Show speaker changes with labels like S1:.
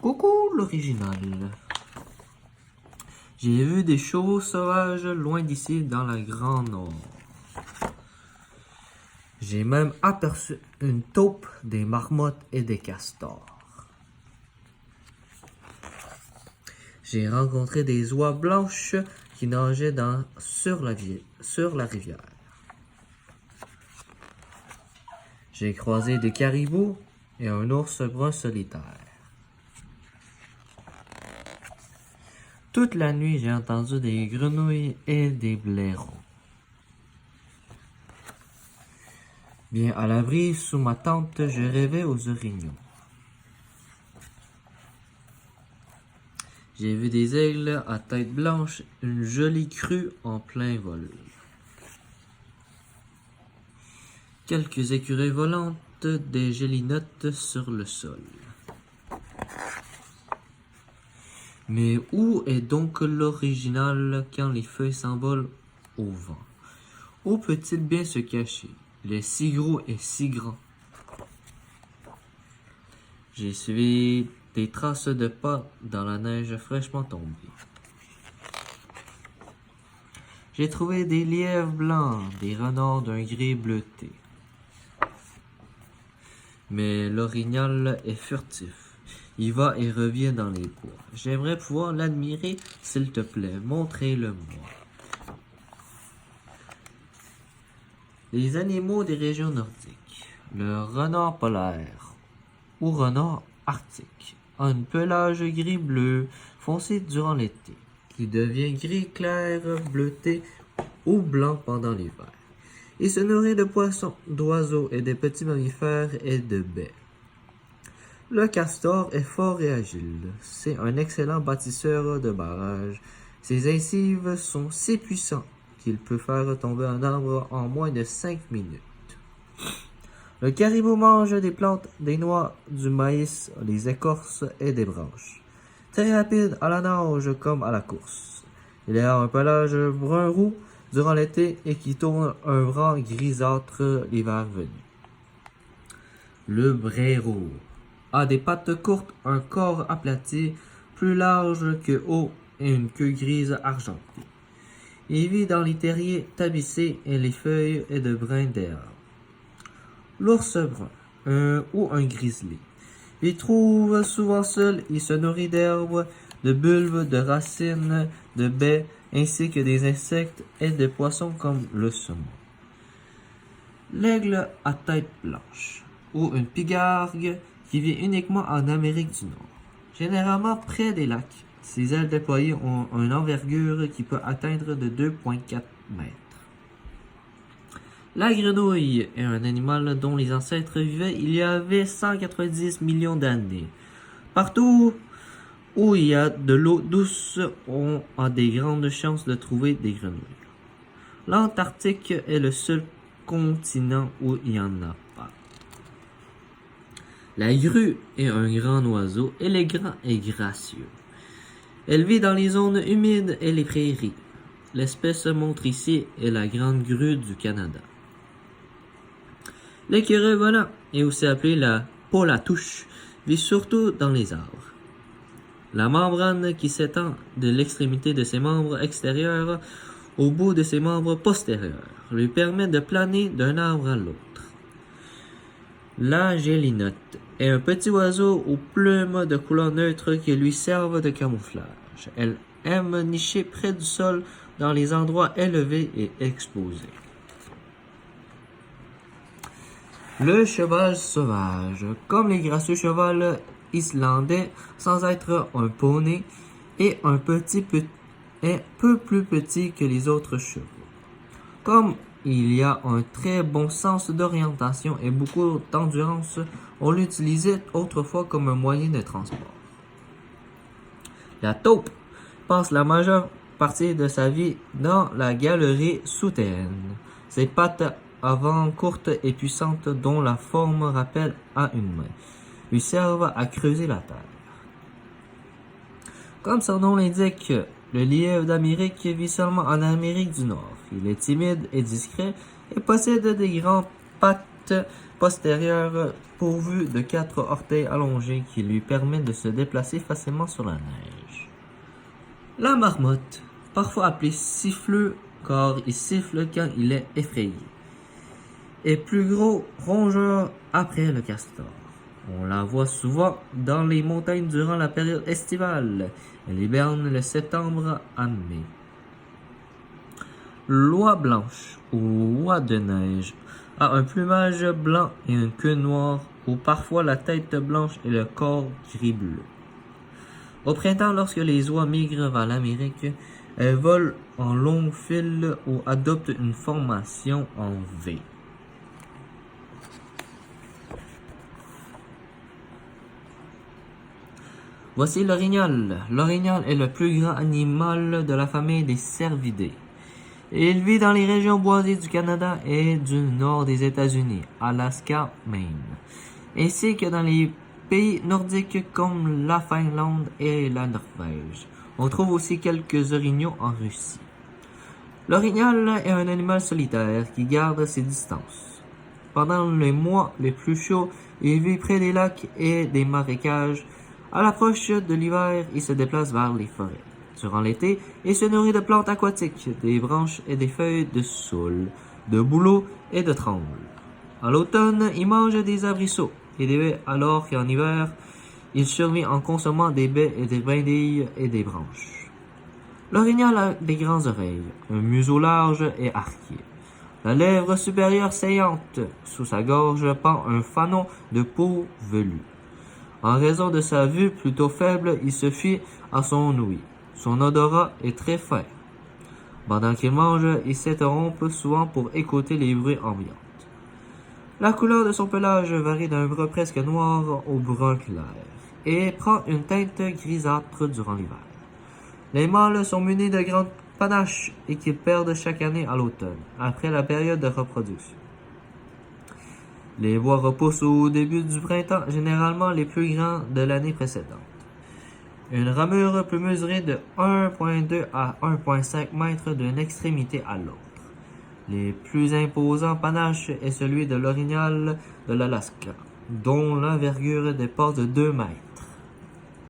S1: Coucou l'original. J'ai vu des chevaux sauvages loin d'ici dans la Grande Nord. J'ai même aperçu une taupe, des marmottes et des castors. J'ai rencontré des oies blanches qui nageaient sur la rivière. J'ai croisé des caribous et un ours brun solitaire. Toute la nuit, j'ai entendu des grenouilles et des blaireaux. Bien à l'abri, sous ma tente, je rêvais aux orignaux. J'ai vu des aigles à tête blanche, une jolie crue en plein vol. Quelques écureuils volantes, des gelinottes sur le sol. Mais où est donc l'original quand les feuilles s'envolent au vent? Où peut-il bien se cacher? Il est si gros et si grand. J'ai suivi des traces de pas dans la neige fraîchement tombée. J'ai trouvé des lièvres blancs, des renards d'un gris bleuté. Mais l'orignal est furtif. Il va et revient dans les bois. J'aimerais pouvoir l'admirer, s'il te plaît. Montrez-le-moi. Les animaux des régions nordiques. Le renard polaire ou renard arctique a un pelage gris-bleu foncé durant l'été, qui devient gris clair, bleuté ou blanc pendant l'hiver. Il se nourrit de poissons, d'oiseaux et des petits mammifères et de baies. Le castor est fort et agile. C'est un excellent bâtisseur de barrages. Ses incisives sont si puissantes qu'il peut faire tomber un arbre en moins de 5 minutes. Le caribou mange des plantes, des noix, du maïs, des écorces et des branches. Très rapide à la nage comme à la course. Il a un pelage brun-roux durant l'été et qui tourne un blanc grisâtre l'hiver venu. Le blaireau a des pattes courtes, un corps aplati, plus large que haut et une queue grise argentée. Il vit dans les terriers tapissés et les feuilles et de brins d'herbe. L'ours brun, ou un grizzly. Il trouve souvent seul, il se nourrit d'herbes, de bulbes, de racines, de baies, ainsi que des insectes et de poissons comme le saumon. L'aigle à tête blanche, ou une pigargue, qui vit uniquement en Amérique du Nord, généralement près des lacs. Ses ailes déployées ont une envergure qui peut atteindre de 2,4 mètres. La grenouille est un animal dont les ancêtres vivaient il y avait 190 millions d'années. Partout où il y a de l'eau douce, on a des grandes chances de trouver des grenouilles. L'Antarctique est le seul continent où il n'y en a pas. La grue est un grand oiseau élégant et gracieux. Elle vit dans les zones humides et les prairies. L'espèce montre ici est la grande grue du Canada. L'écureuil volant est aussi appelé la polatouche, vit surtout dans les arbres. La membrane qui s'étend de l'extrémité de ses membres extérieurs au bout de ses membres postérieurs lui permet de planer d'un arbre à l'autre. La gelinotte est un petit oiseau aux plumes de couleur neutre qui lui servent de camouflage. Elle aime nicher près du sol dans les endroits élevés et exposés. Le cheval sauvage, comme les gracieux chevaux islandais, sans être un poney, est un peu plus petit que les autres chevaux. Comme il y a un très bon sens d'orientation et beaucoup d'endurance, on l'utilisait autrefois comme un moyen de transport. La taupe passe la majeure partie de sa vie dans la galerie souterraine. Ses pattes avant courtes et puissantes dont la forme rappelle à une main, lui servent à creuser la terre. Comme son nom l'indique, le lièvre d'Amérique vit seulement en Amérique du Nord. Il est timide et discret et possède des grandes pattes pattes postérieures pourvues de 4 orteils allongés qui lui permettent de se déplacer facilement sur la neige. La marmotte, parfois appelée siffleux car il siffle quand il est effrayé, est plus gros rongeur après le castor. On la voit souvent dans les montagnes durant la période estivale. Elle hiberne de septembre à mai. L'oie blanche ou oie de neige a un plumage blanc et une queue noire ou parfois la tête blanche et le corps gris-bleu. Au printemps, lorsque les oies migrent vers l'Amérique, elles volent en longs fils ou adoptent une formation en V. Voici l'orignal. L'orignal est le plus grand animal de la famille des cervidés. Il vit dans les régions boisées du Canada et du nord des États-Unis, Alaska, Maine, ainsi que dans les pays nordiques comme la Finlande et la Norvège. On trouve aussi quelques orignaux en Russie. L'orignal est un animal solitaire qui garde ses distances. Pendant les mois les plus chauds, il vit près des lacs et des marécages. À l'approche de l'hiver, il se déplace vers les forêts. Durant l'été, il se nourrit de plantes aquatiques, des branches et des feuilles de saule, de bouleau et de tremble. À l'automne, il mange des arbrisseaux et des baies alors qu'en hiver, il survit en consommant des baies et des brindilles et des branches. L'orignal a des grandes oreilles, un museau large et arqué. La lèvre supérieure saillante, sous sa gorge pend un fanon de peau velue. En raison de sa vue plutôt faible, il se fie à son ouïe. Son odorat est très fin. Pendant qu'il mange, il s'interrompt souvent pour écouter les bruits ambiants. La couleur de son pelage varie d'un brun presque noir au brun clair et prend une teinte grisâtre durant l'hiver. Les mâles sont munis de grandes panaches et qu'ils perdent chaque année à l'automne, après la période de reproduction. Les bois repoussent au début du printemps, généralement les plus grands de l'année précédente. Une ramure peut mesurer de 1,2 à 1,5 mètres d'une extrémité à l'autre. Les plus imposants panaches est celui de l'orignal de l'Alaska, dont l'envergure dépasse de 2 mètres.